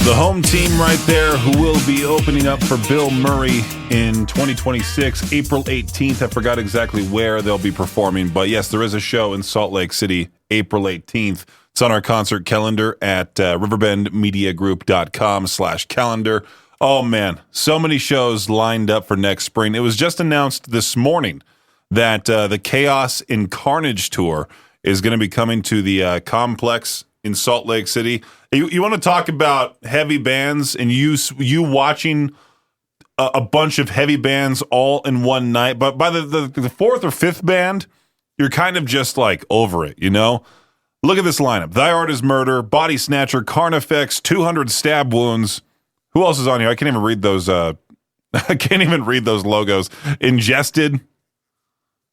The home team right there who will be opening up for Bill Murray in 2026, April 18th. I forgot exactly where they'll be performing, but yes, there is a show in Salt Lake City, April 18th. It's on our concert calendar at riverbendmediagroup.com/calendar. Oh man, so many shows lined up for next spring. It was just announced this morning that the Chaos and Carnage tour is going to be coming to the complex in Salt Lake City. You want to talk about heavy bands and you watching a bunch of heavy bands all in one night, but by the fourth or fifth band, you're kind of just like over it, you know? Look at this lineup. Thy Art is Murder, Body Snatcher, Carnifex, 200 Stab Wounds. Who else is on here? I can't even read those I can't even read those logos. Ingested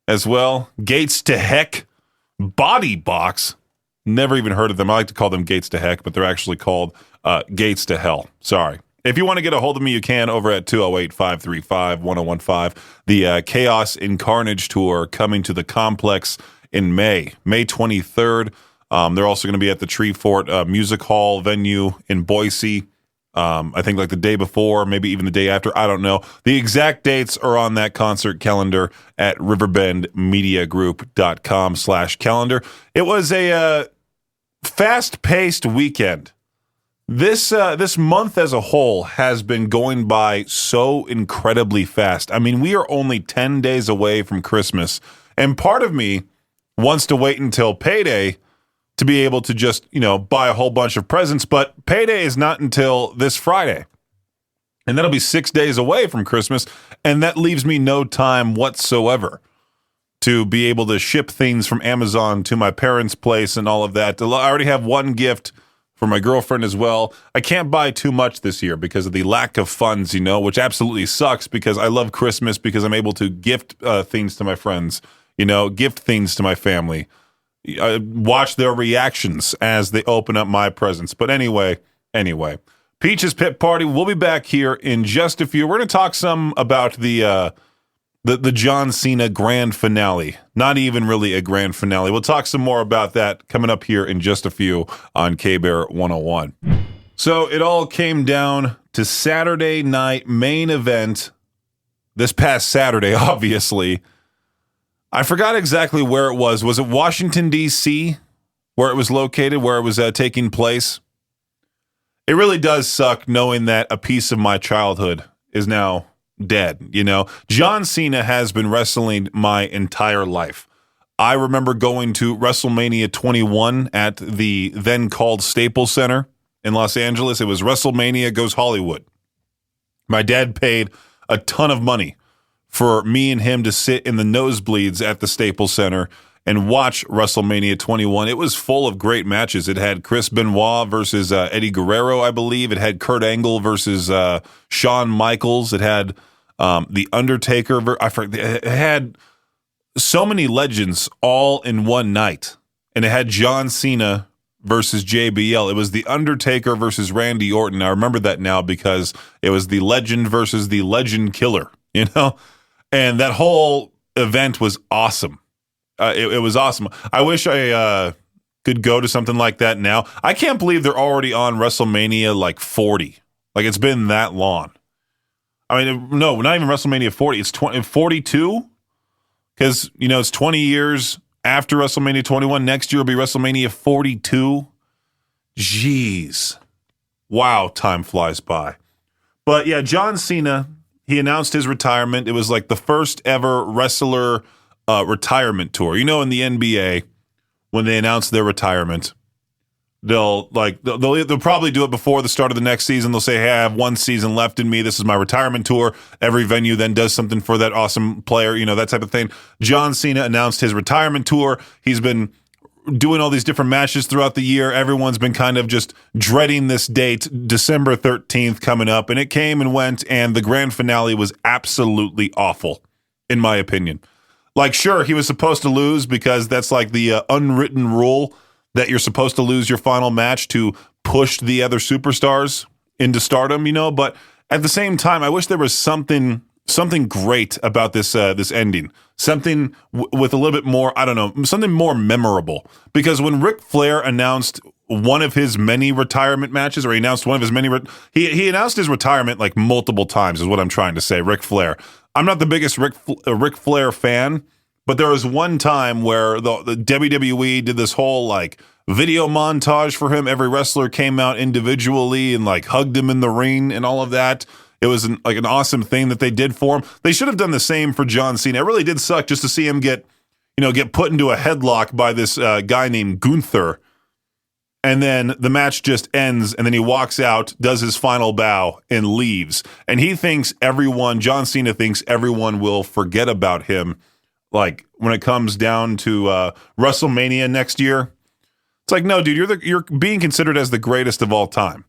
as well. Gates to Heck, Body Box. Never even heard of them. I like to call them Gates to Heck, but they're actually called Gates to Hell. Sorry. If you want to get a hold of me, you can over at 208-535-1015. The Chaos and Carnage tour coming to the complex in May 23rd. They're also going to be at the Tree Fort Music Hall venue in Boise. I think like the day before, maybe even the day after. I don't know. The exact dates are on that concert calendar at riverbendmediagroup.com/calendar. It was a fast-paced weekend. This month as a whole has been going by so incredibly fast. I mean, we are only 10 days away from Christmas, and part of me wants to wait until payday to be able to just, buy a whole bunch of presents, but payday is not until this Friday. And that'll be 6 days away from Christmas, and that leaves me no time whatsoever to be able to ship things from Amazon to my parents' place and all of that. I already have one gift for my girlfriend as well. I can't buy too much this year because of the lack of funds, which absolutely sucks because I love Christmas because I'm able to gift things to my friends, gift things to my family. Watch their reactions as they open up my presents. But anyway, Peach's Pit Party. We'll be back here in just a few. We're going to talk some about the John Cena grand finale. Not even really a grand finale. We'll talk some more about that coming up here in just a few on K-Bear 101. So it all came down to Saturday night main event. This past Saturday, obviously. I forgot exactly where it was. Was it Washington, D.C., where it was located, where it was taking place? It really does suck knowing that a piece of my childhood is now dead, John Cena has been wrestling my entire life. I remember going to WrestleMania 21 at the then called Staples Center in Los Angeles. It was WrestleMania Goes Hollywood. My dad paid a ton of money for me and him to sit in the nosebleeds at the Staples Center and watch WrestleMania 21. It was full of great matches. It had Chris Benoit versus Eddie Guerrero, I believe. It had Kurt Angle versus Shawn Michaels. It had The Undertaker. It had so many legends all in one night. And it had John Cena versus JBL. It was The Undertaker versus Randy Orton. I remember that now because it was the legend versus the legend killer, And that whole event was awesome. It was awesome. I wish I could go to something like that now. I can't believe they're already on WrestleMania like 40. Like it's been that long. I mean, no, not even WrestleMania 40. It's 42 because, it's 20 years after WrestleMania 21. Next year will be WrestleMania 42. Jeez. Wow, time flies by. But yeah, John Cena, he announced his retirement. It was like the first ever wrestler retirement tour. In the NBA, when they announce their retirement, they'll probably do it before the start of the next season. They'll say, hey, I have one season left in me. This is my retirement tour. Every venue then does something for that awesome player, that type of thing. John Cena announced his retirement tour. He's been doing all these different matches throughout the year. Everyone's been kind of just dreading this date, December 13th coming up, and it came and went, and the grand finale was absolutely awful, in my opinion. Like, sure, he was supposed to lose because that's like the unwritten rule that you're supposed to lose your final match to push the other superstars into stardom, but at the same time, I wish there was something something great about this ending. Something with a little bit more, I don't know, something more memorable. Because when Ric Flair announced one of his many retirement matches, or he announced one of his many, he announced his retirement like multiple times, is what I'm trying to say. Ric Flair. I'm not the biggest Ric Flair fan, but there was one time where the WWE did this whole like video montage for him. Every wrestler came out individually and like hugged him in the ring and all of that. It was an awesome thing that they did for him. They should have done the same for John Cena. It really did suck just to see him get put into a headlock by this guy named Gunther. And then the match just ends, and then he walks out, does his final bow, and leaves. And John Cena thinks everyone will forget about him, like when it comes down to WrestleMania next year. It's like, no, dude, you're being considered as the greatest of all time.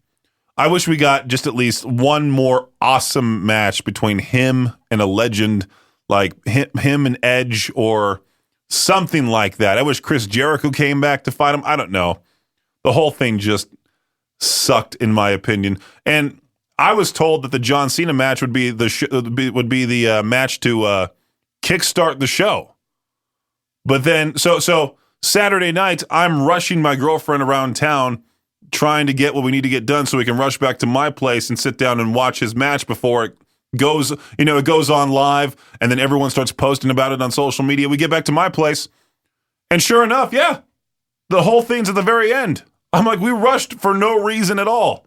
I wish we got just at least one more awesome match between him and a legend like him and Edge or something like that. I wish Chris Jericho came back to fight him. I don't know. The whole thing just sucked, in my opinion. And I was told that the John Cena match would be the match to kickstart the show. But then, so Saturday night, I'm rushing my girlfriend around town, trying to get what we need to get done so we can rush back to my place and sit down and watch his match before it goes on live, and then everyone starts posting about it on social media. We get back to my place, and sure enough, yeah, the whole thing's at the very end. I'm like, we rushed for no reason at all.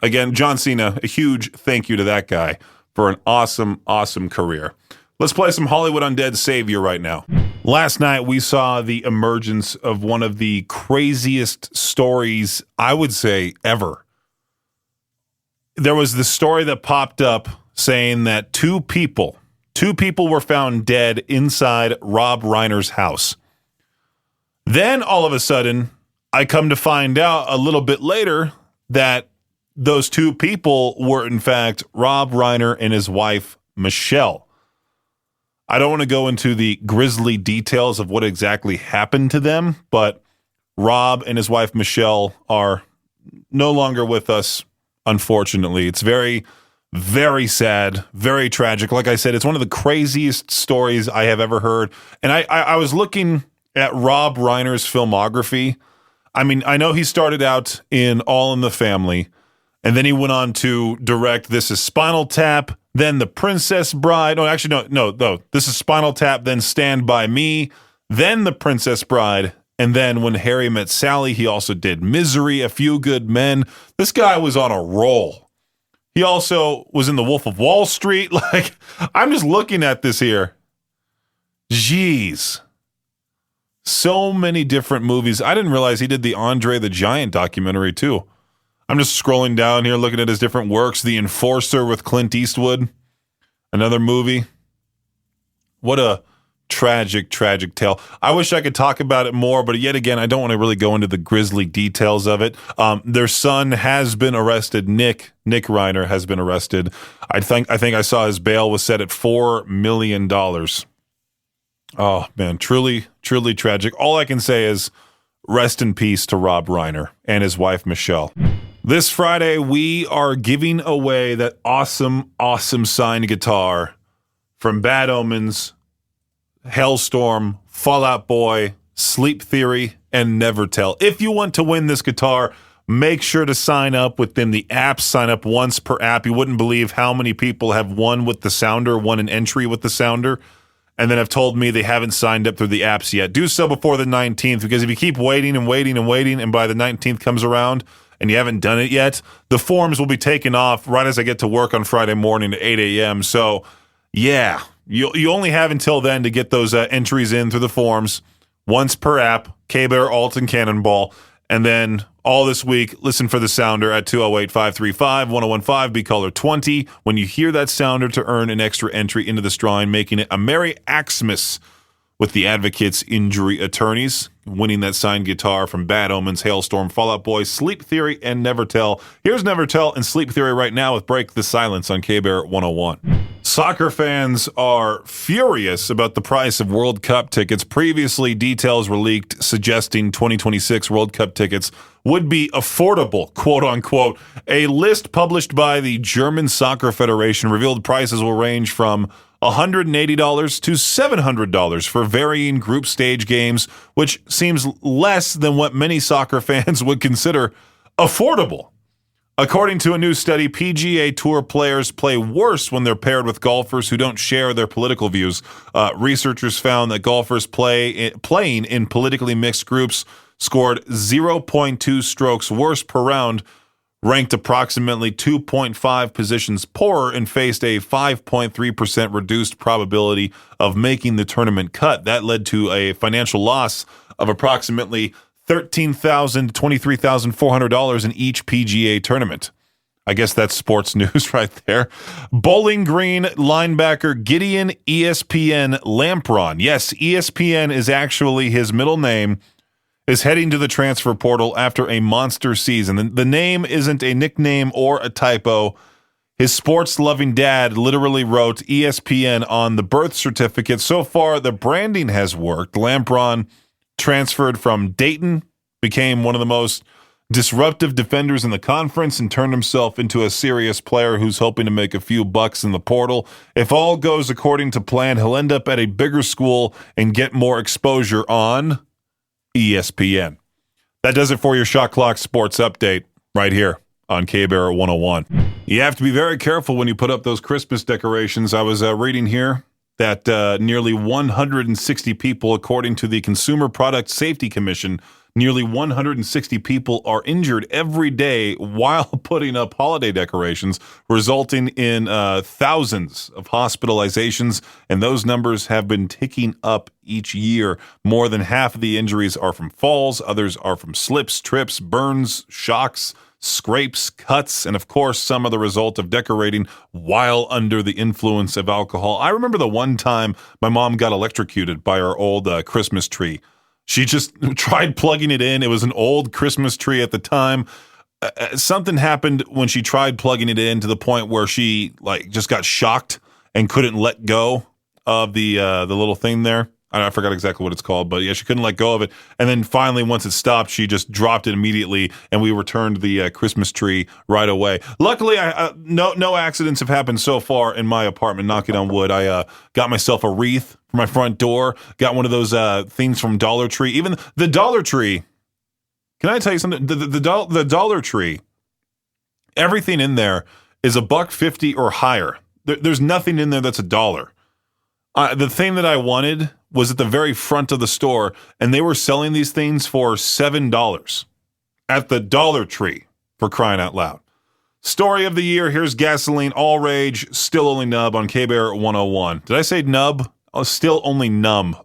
Again, John Cena, a huge thank you to that guy for an awesome, awesome career. Let's play some Hollywood Undead Savior right now. Last night, we saw the emergence of one of the craziest stories, I would say, ever. There was this story that popped up saying that two people were found dead inside Rob Reiner's house. Then, all of a sudden, I come to find out a little bit later that those two people were, in fact, Rob Reiner and his wife, Michelle. I don't want to go into the grisly details of what exactly happened to them, but Rob and his wife, Michelle, are no longer with us, unfortunately. It's very, very sad, very tragic. Like I said, it's one of the craziest stories I have ever heard. And I was looking at Rob Reiner's filmography. I mean, I know he started out in All in the Family, and then he went on to direct This Is Spinal Tap, then The Princess Bride. Oh, actually, no. This is Spinal Tap, then Stand By Me, then The Princess Bride, and then When Harry Met Sally, he also did Misery, A Few Good Men. This guy was on a roll. He also was in The Wolf of Wall Street. Like, I'm just looking at this here. Jeez. So many different movies. I didn't realize he did the Andre the Giant documentary, too. I'm just scrolling down here, looking at his different works. The Enforcer with Clint Eastwood, another movie. What a tragic, tragic tale. I wish I could talk about it more, but yet again, I don't want to really go into the grisly details of it. Their son has been arrested. Nick Reiner has been arrested. I think I saw his bail was set at $4 million. Oh, man, truly, truly tragic. All I can say is rest in peace to Rob Reiner and his wife, Michelle. This Friday, we are giving away that awesome, awesome signed guitar from Bad Omens, Hailstorm, Fall Out Boy, Sleep Theory, and Never Tell. If you want to win this guitar, make sure to sign up within the app. Sign up once per app. You wouldn't believe how many people have won with the Sounder, won an entry with the Sounder, and then have told me they haven't signed up through the apps yet. Do so before the 19th, because if you keep waiting and waiting and waiting, and by the 19th comes around and you haven't done it yet, the forms will be taken off right as I get to work on Friday morning at 8 a.m. So, yeah, you only have until then to get those entries in through the forms, once per app, K-Bear, Alt, and Cannonball. And then all this week, listen for the Sounder at 208-535-1015, be caller 20. When you hear that Sounder, to earn an extra entry into this drawing, making it a Merry Xmas with the Advocates Injury Attorneys, winning that signed guitar from Bad Omens, Hailstorm, Fall Out Boy, Sleep Theory, and Never Tell. Here's Never Tell and Sleep Theory right now with Break the Silence on K-Bear 101. Soccer fans are furious about the price of World Cup tickets. Previously, details were leaked suggesting 2026 World Cup tickets would be affordable, quote unquote. A list published by the German Soccer Federation revealed prices will range from $180 to $700 for varying group stage games, which seems less than what many soccer fans would consider affordable. According to a new study, PGA Tour players play worse when they're paired with golfers who don't share their political views. Researchers found that golfers playing in politically mixed groups scored 0.2 strokes worse per round, ranked approximately 2.5 positions poorer, and faced a 5.3% reduced probability of making the tournament cut. That led to a financial loss of approximately $13,000 to $23,400 in each PGA tournament. I guess that's sports news right there. Bowling Green linebacker Gideon ESPN Lampron, yes, ESPN is actually his middle name, is heading to the transfer portal after a monster season. The name isn't a nickname or a typo. His sports-loving dad literally wrote ESPN on the birth certificate. So far, the branding has worked. Lampron transferred from Dayton, became one of the most disruptive defenders in the conference, and turned himself into a serious player who's hoping to make a few bucks in the portal. If all goes according to plan, he'll end up at a bigger school and get more exposure on ESPN. That does it for your Shot Clock Sports Update right here on K-Bear 101. You have to be very careful when you put up those Christmas decorations. I was reading here that nearly 160 people, according to the Consumer Product Safety Commission, nearly 160 people are injured every day while putting up holiday decorations, resulting in thousands of hospitalizations, and those numbers have been ticking up each year. More than half of the injuries are from falls, others are from slips, trips, burns, shocks, scrapes, cuts, and of course, some are the result of decorating while under the influence of alcohol. I remember the one time my mom got electrocuted by our old Christmas tree. She just tried plugging it in. It was an old Christmas tree at the time. Something happened when she tried plugging it in to the point where she just got shocked and couldn't let go of the little thing there. I forgot exactly what it's called, but yeah, she couldn't let go of it. And then finally, once it stopped, she just dropped it immediately, and we returned the Christmas tree right away. Luckily, no accidents have happened so far in my apartment, knocking on wood. I got myself a wreath for my front door, got one of those things from Dollar Tree. Even the Dollar Tree, can I tell you something? The Dollar Tree, everything in there is $1.50 or higher. There's nothing in there that's $1. The thing that I wanted was at the very front of the store, and they were selling these things for $7 at the Dollar Tree, for crying out loud. Story of the year, here's Gasoline, all rage, still only nub on K-Bear 101. Did I say nub? Oh, still only numb.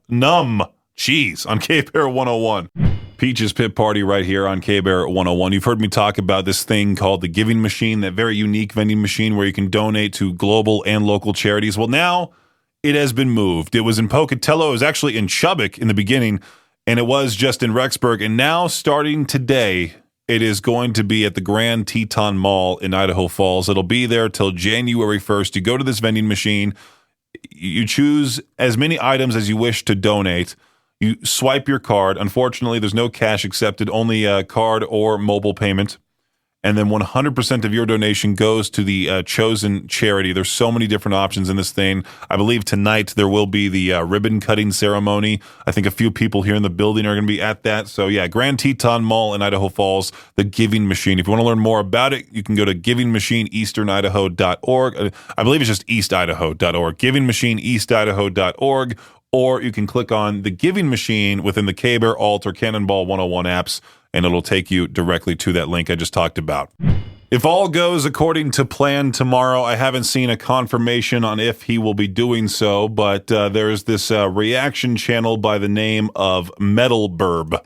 Jeez, on K-Bear 101. Peach's Pit Party right here on K-Bear 101. You've heard me talk about this thing called the Giving Machine, that very unique vending machine where you can donate to global and local charities. Well, now it has been moved. It was in Pocatello. It was actually in Chubbuck in the beginning, and it was just in Rexburg. And now, starting today, it is going to be at the Grand Teton Mall in Idaho Falls. It'll be there till January 1st. You go to this vending machine. You choose as many items as you wish to donate. You swipe your card. Unfortunately, there's no cash accepted, only a card or mobile payment. And then 100% of your donation goes to the chosen charity. There's so many different options in this thing. I believe tonight there will be the ribbon cutting ceremony. I think a few people here in the building are going to be at that. So yeah, Grand Teton Mall in Idaho Falls, the Giving Machine. If you want to learn more about it, you can go to givingmachineeasternidaho.org. I believe it's just eastidaho.org. Givingmachineeastidaho.org. Or you can click on the Giving Machine within the K-Bear, Alt, or Cannonball 101 apps, and it'll take you directly to that link I just talked about. If all goes according to plan tomorrow, I haven't seen a confirmation on if he will be doing so, but there's this reaction channel by the name of Metal Burb.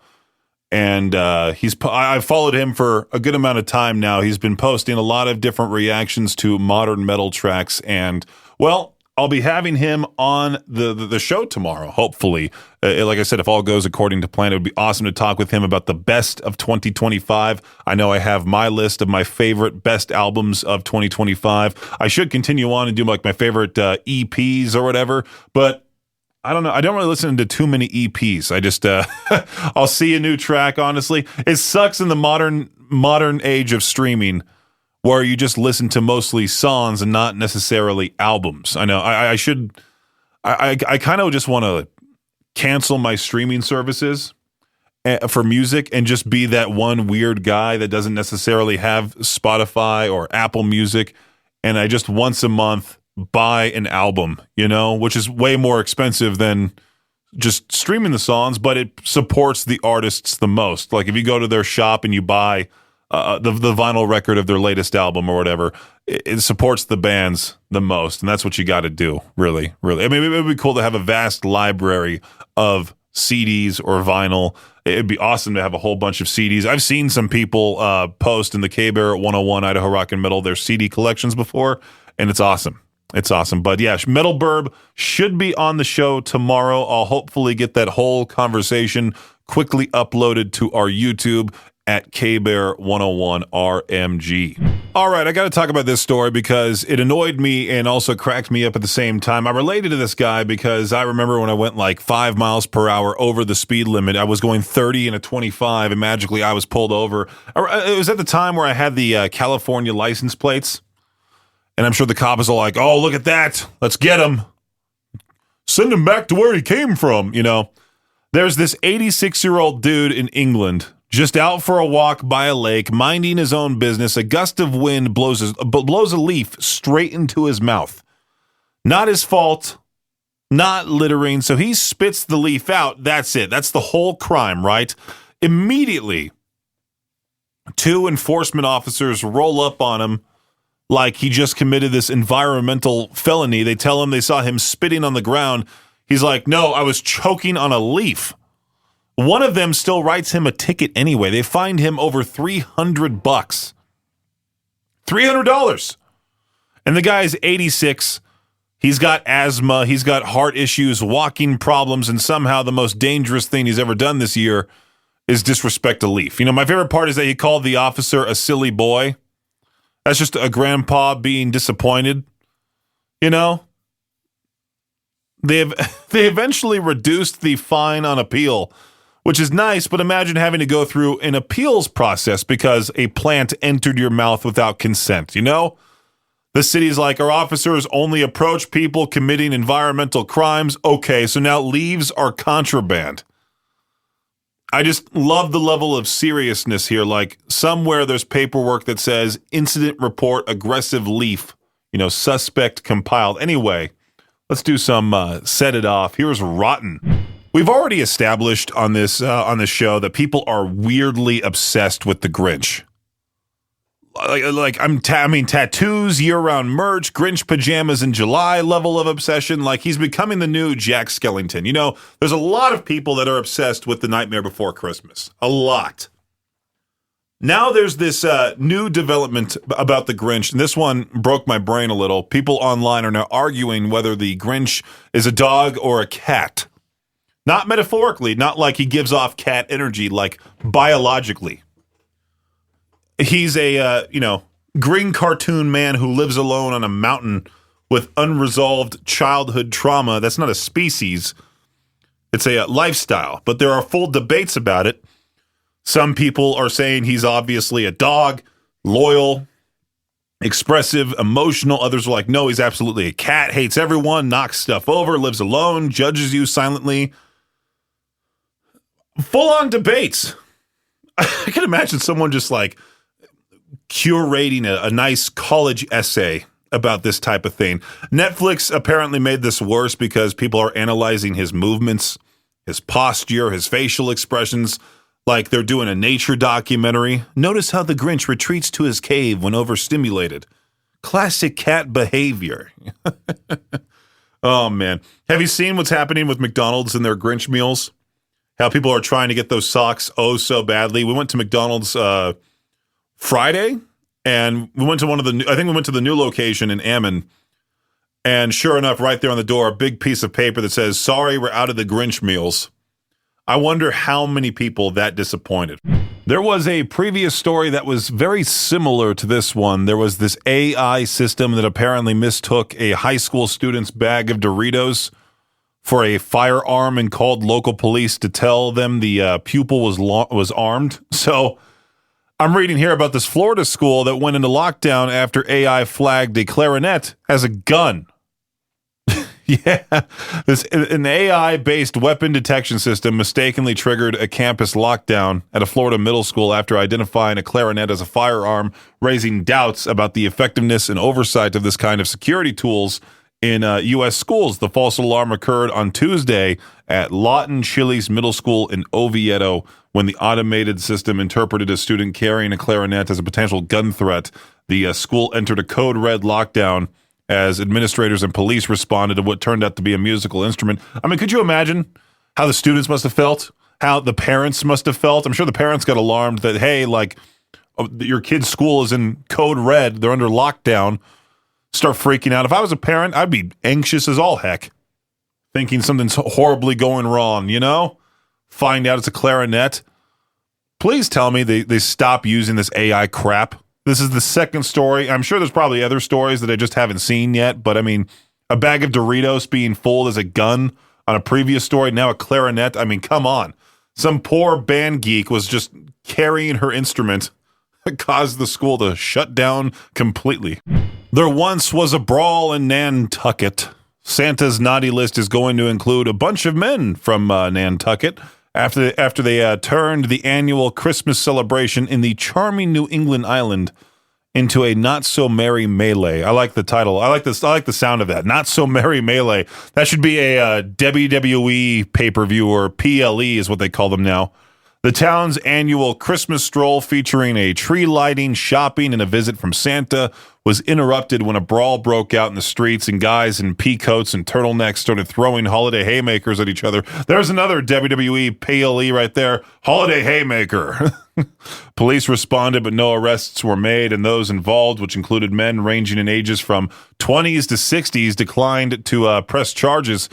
And I've followed him for a good amount of time now. He's been posting a lot of different reactions to modern metal tracks. And, well, I'll be having him on the show tomorrow, hopefully. Like I said, if all goes according to plan, it would be awesome to talk with him about the best of 2025. I know I have my list of my favorite best albums of 2025. I should continue on and do like my favorite EPs or whatever, but I don't know. I don't really listen to too many EPs. I just, I'll see a new track, honestly. It sucks in the modern age of streaming where you just listen to mostly songs and not necessarily albums. I know I kind of just want to cancel my streaming services for music and just be that one weird guy that doesn't necessarily have Spotify or Apple Music. And I just once a month buy an album, which is way more expensive than just streaming the songs, but it supports the artists the most. Like if you go to their shop and you buy the vinyl record of their latest album or whatever, it supports the bands the most, and that's what you got to do, really. I mean, it would be cool to have a vast library of CDs or vinyl. It'd be awesome to have a whole bunch of CDs. I've seen some people post in the K-Bear 101 Idaho Rock and Metal their CD collections before, and it's awesome. It's awesome. But yeah, Metal Burb should be on the show tomorrow. I'll hopefully get that whole conversation quickly uploaded to our YouTube at K-Bear 101 RMG. All right, I got to talk about this story because it annoyed me and also cracked me up at the same time. I related to this guy because I remember when I went like 5 miles per hour over the speed limit. I was going 30 and a 25, and magically I was pulled over. It was at the time where I had the California license plates, and I'm sure the cop is all like, "Oh, look at that. Let's get him. Send him back to where he came from." There's this 86-year-old dude in England just out for a walk by a lake, minding his own business. A gust of wind blows a leaf straight into his mouth. Not his fault, not littering, so he spits the leaf out. That's it. That's the whole crime, right? Immediately, 2 enforcement officers roll up on him like he just committed this environmental felony. They tell him they saw him spitting on the ground. He's like, "No, I was choking on a leaf." One of them still writes him a ticket anyway. They fined him over $300. $300. And the guy's 86. He's got asthma. He's got heart issues, walking problems, and somehow the most dangerous thing he's ever done this year is disrespect a leaf. My favorite part is that he called the officer a silly boy. That's just a grandpa being disappointed. They eventually reduced the fine on appeal, which is nice, but imagine having to go through an appeals process because a plant entered your mouth without consent, The city's like, "Our officers only approach people committing environmental crimes." Okay, so now leaves are contraband. I just love the level of seriousness here. Like somewhere there's paperwork that says incident report, aggressive leaf, suspect compiled. Anyway, let's do some set it off. Here's Rotten. We've already established on this show that people are weirdly obsessed with the Grinch. I mean, tattoos, year-round merch, Grinch pajamas in July level of obsession. Like he's becoming the new Jack Skellington. There's a lot of people that are obsessed with The Nightmare Before Christmas. A lot. Now there's this new development about the Grinch, and this one broke my brain a little. People online are now arguing whether the Grinch is a dog or a cat. Not metaphorically, not like he gives off cat energy, like biologically. He's a, green cartoon man who lives alone on a mountain with unresolved childhood trauma. That's not a species. It's a lifestyle, but there are full debates about it. Some people are saying he's obviously a dog, loyal, expressive, emotional. Others are like, no, he's absolutely a cat, hates everyone, knocks stuff over, lives alone, judges you silently. Full-on debates. I can imagine someone just like curating a nice college essay about this type of thing. Netflix apparently made this worse because people are analyzing his movements, his posture, his facial expressions, like they're doing a nature documentary. Notice how the Grinch retreats to his cave when overstimulated. Classic cat behavior. Oh, man. Have you seen what's happening with McDonald's and their Grinch meals? How people are trying to get those socks oh so badly. We went to McDonald's Friday, and we went to I think we went to the new location in Ammon, And sure enough, right there on the door, a big piece of paper that says, "Sorry, we're out of the Grinch meals." I wonder how many people that disappointed. There was a previous story that was very similar to this one. There was this AI system that apparently mistook a high school student's bag of Doritos for a firearm and called local police to tell them the pupil was armed. So I'm reading here about this Florida school that went into lockdown after AI flagged a clarinet as a gun. Yeah, an AI-based weapon detection system mistakenly triggered a campus lockdown at a Florida middle school after identifying a clarinet as a firearm, raising doubts about the effectiveness and oversight of this kind of security tools in U.S. schools. The false alarm occurred on Tuesday at Lawton Chili's Middle School in Oviedo when the automated system interpreted a student carrying a clarinet as a potential gun threat. The school entered a code red lockdown as administrators and police responded to what turned out to be a musical instrument. I mean, could you imagine how the students must have felt? How the parents must have felt? I'm sure the parents got alarmed that, hey, like, your kid's school is in code red. They're under lockdown. Start freaking out. If I was a parent, I'd be anxious as all heck, thinking something's horribly going wrong, you know? Find out it's a clarinet. Please tell me they stop using this AI crap. This is the second story. I'm sure there's probably other stories that I just haven't seen yet, but I mean, a bag of Doritos being fooled as a gun on a previous story, now a clarinet. I mean, come on. Some poor band geek was just carrying her instrument that caused the school to shut down completely. There once was a brawl in Nantucket. Santa's naughty list is going to include a bunch of men from Nantucket after they turned the annual Christmas celebration in the charming New England island into a not-so-merry melee. I like the title. I like this. I like the sound of that. Not-so-merry melee. That should be a WWE pay-per-view, or PLE is what they call them now. The town's annual Christmas stroll featuring a tree lighting, shopping, and a visit from Santa was interrupted when a brawl broke out in the streets and guys in pea coats and turtlenecks started throwing holiday haymakers at each other. There's another WWE PLE right there. Holiday haymaker. Police responded, but no arrests were made, and those involved, which included men ranging in ages from 20s to 60s, declined to press charges.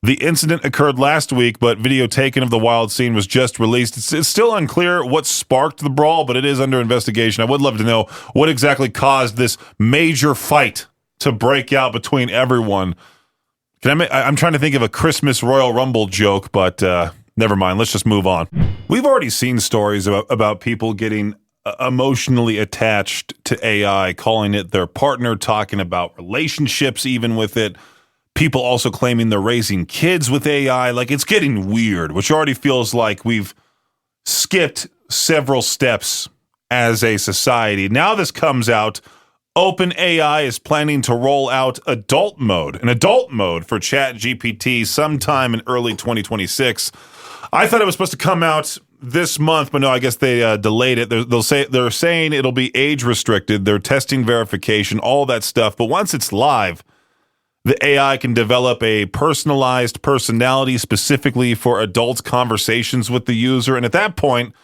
The incident occurred last week, but video taken of the wild scene was just released. It's still unclear what sparked the brawl, but it is under investigation. I would love to know what exactly caused this major fight to break out between everyone. I'm trying to think of a Christmas Royal Rumble joke, but never mind. Let's just move on. We've already seen stories about people getting emotionally attached to AI, calling it their partner, talking about relationships even with it. People also claiming they're raising kids with AI. Like, it's getting weird, which already feels like we've skipped several steps as a society. Now this comes out. OpenAI is planning to roll out an adult mode for ChatGPT sometime in early 2026. I thought it was supposed to come out this month, but no, I guess they delayed it. They're saying it'll be age restricted. They're testing verification, all that stuff. But once it's live, the AI can develop a personalized personality specifically for adult conversations with the user. And at that point,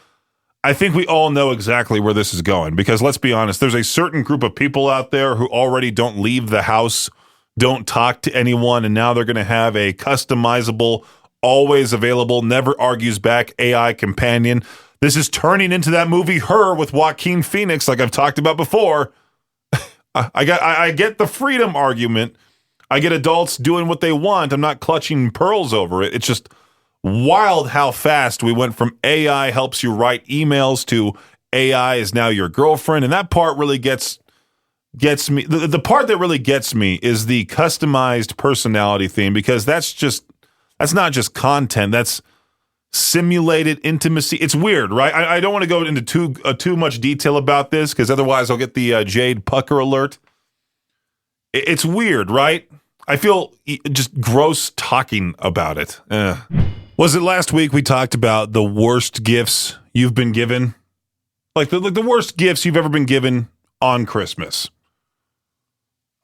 I think we all know exactly where this is going. Because let's be honest, there's a certain group of people out there who already don't leave the house, don't talk to anyone, and now they're going to have a customizable, always available, never argues back AI companion. This is turning into that movie Her with Joaquin Phoenix, like I've talked about before. I get the freedom argument. I get adults doing what they want. I'm not clutching pearls over it. It's just wild how fast we went from AI helps you write emails to AI is now your girlfriend. And that part really gets me. The part that really gets me is the customized personality theme, because that's not just content. That's simulated intimacy. It's weird, right? I don't want to go into too much detail about this, because otherwise I'll get the Jade Pucker alert. It's weird, right? I feel just gross talking about it. Was it last week we talked about the worst gifts you've been given? Like the worst gifts you've ever been given on Christmas.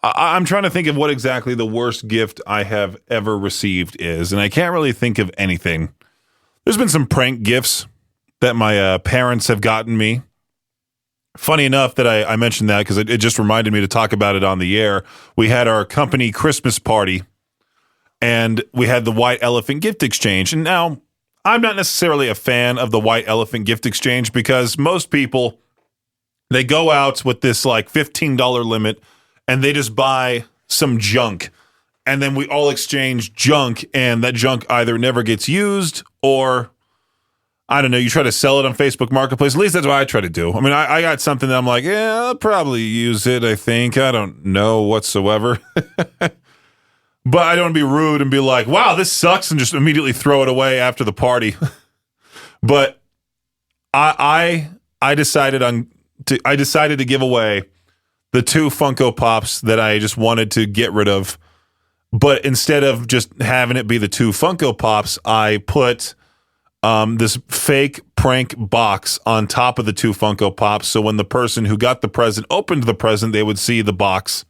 I'm trying to think of what exactly the worst gift I have ever received is, and I can't really think of anything. There's been some prank gifts that my parents have gotten me. Funny enough that I mentioned that because it just reminded me to talk about it on the air. We had our company Christmas party, and we had the White Elephant gift exchange. And now, I'm not necessarily a fan of the White Elephant gift exchange because most people, they go out with this like $15 limit and they just buy some junk. And then we all exchange junk, and that junk either never gets used or, I don't know, you try to sell it on Facebook Marketplace. At least that's what I try to do. I mean, I got something that I'm like, yeah, I'll probably use it, I think. I don't know whatsoever. But I don't want to be rude and be like, wow, this sucks, and just immediately throw it away after the party. But I decided to give away the 2 Funko Pops that I just wanted to get rid of. But instead of just having it be the 2 Funko Pops, I put this fake prank box on top of the 2 Funko Pops. So when the person who got the present opened the present, they would see the box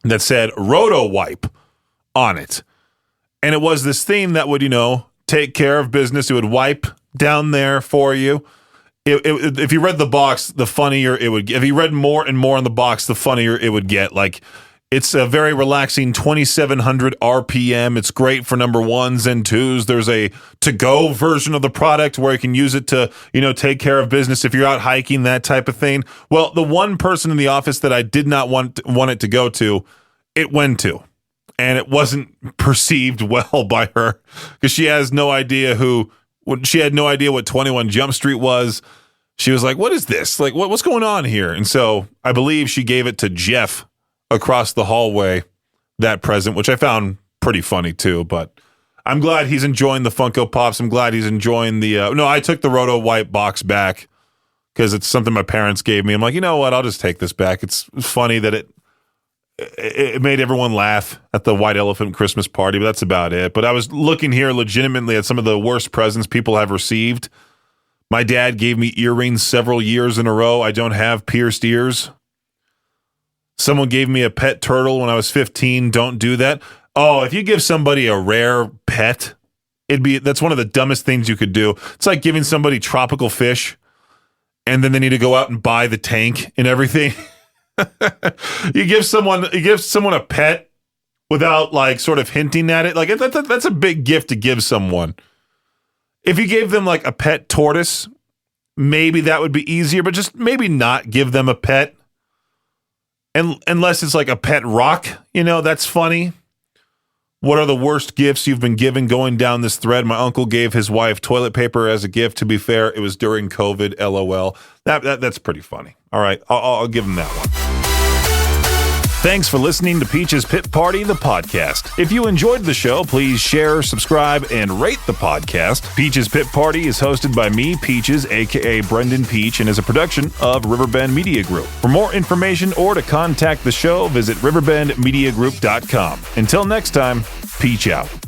that said Roto Wipe on it. And it was this thing that would, take care of business. It would wipe down there for you. If you read the box, the funnier it would get. If you read more and more in the box, the funnier it would get. Like, it's a very relaxing 2,700 RPM. It's great for number 1s and 2s. There's a to-go version of the product where you can use it to, take care of business if you're out hiking, that type of thing. Well, the one person in the office that I did not want it to go to, it went to. And it wasn't perceived well by her because she has no idea she had no idea what 21 Jump Street was. She was like, what is this? Like, what's going on here? And so I believe she gave it to Jeff across the hallway, that present, which I found pretty funny too. But I'm glad he's enjoying the Funko Pops. I'm glad he's enjoying the no, I took the Roto Wipe box back because it's something my parents gave me. I'm like, you know what, I'll just take this back. It's funny that it made everyone laugh at the White Elephant Christmas party, but that's about it. But I was looking here legitimately at some of the worst presents people have received. My dad gave me earrings several years in a row. I don't have pierced ears. Someone gave me a pet turtle when I was 15. Don't do that. Oh, if you give somebody a rare pet, that's one of the dumbest things you could do. It's like giving somebody tropical fish, and then they need to go out and buy the tank and everything. You give someone a pet without like sort of hinting at it. Like that's a big gift to give someone. If you gave them like a pet tortoise, maybe that would be easier, but just maybe not give them a pet. And unless it's like a pet rock, that's funny. What are the worst gifts you've been given going down this thread? My uncle gave his wife toilet paper as a gift. To be fair, it was during COVID, LOL. That's pretty funny. All right, I'll give him that one. Thanks for listening to Peach's Pit Party, the podcast. If you enjoyed the show, please share, subscribe, and rate the podcast. Peach's Pit Party is hosted by me, Peaches, a.k.a. Brenden Peach, and is a production of Riverbend Media Group. For more information or to contact the show, visit riverbendmediagroup.com. Until next time, Peach out.